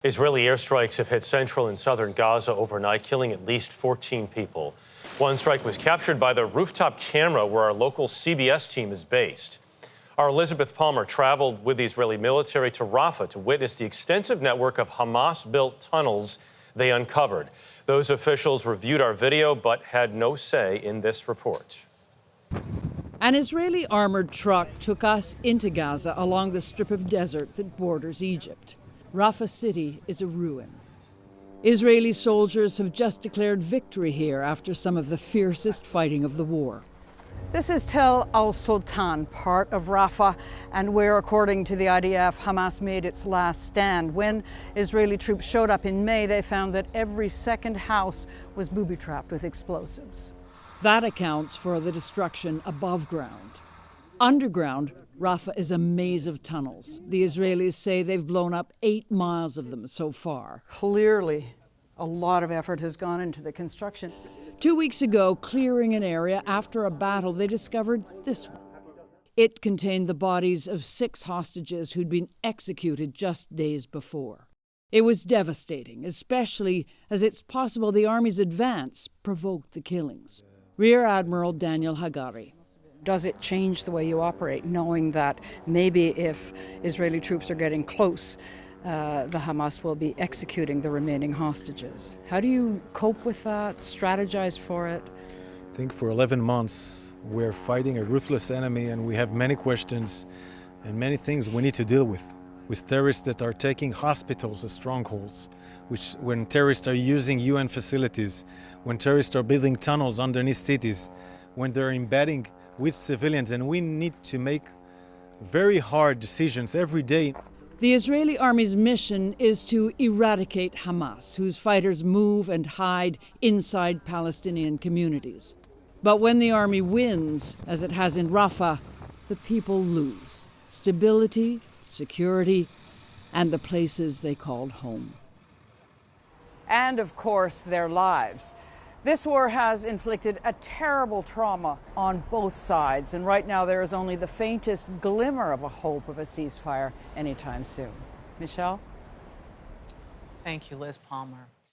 Israeli airstrikes have hit central and southern Gaza overnight, killing at least 14 people. One strike was captured by the rooftop camera where our local CBS team is based. Our Elizabeth Palmer traveled with the Israeli military to Rafah to witness the extensive network of Hamas-built tunnels they uncovered. Those officials reviewed our video but had no say in this report. An Israeli armored truck took us into Gaza along the strip of desert that borders Egypt. Rafah city is a ruin. Israeli soldiers have just declared victory here after some of the fiercest fighting of the war. This is Tel al-Sultan, part of Rafah, and where, according to the IDF, Hamas made its last stand. When Israeli troops showed up in May, they found that every second house was booby-trapped with explosives. That accounts for the destruction above ground. Underground, Rafah is a maze of tunnels. The Israelis say they've blown up 8 miles of them so far. Clearly, a lot of effort has gone into the construction. 2 weeks ago, clearing an area after a battle, they discovered this one. It contained the bodies of 6 hostages who'd been executed just days before. It was devastating, especially as it's possible the army's advance provoked the killings. Rear Admiral Daniel Hagari. Does it change the way you operate, knowing that maybe if Israeli troops are getting close, the Hamas will be executing the remaining hostages? How do you cope with that, strategize for it? I think for 11 months we're fighting a ruthless enemy, and we have many questions and many things we need to deal with terrorists that are taking hospitals as strongholds, when terrorists are using UN facilities, when terrorists are building tunnels underneath cities, when they're embedding with civilians, and we need to make very hard decisions every day. The Israeli army's mission is to eradicate Hamas, whose fighters move and hide inside Palestinian communities. But when the army wins, as it has in Rafah, the people lose stability, security, and the places they called home. And, of course, their lives. This war has inflicted a terrible trauma on both sides, and right now there is only the faintest glimmer of a hope of a ceasefire anytime soon. Michelle? Thank you, Liz Palmer.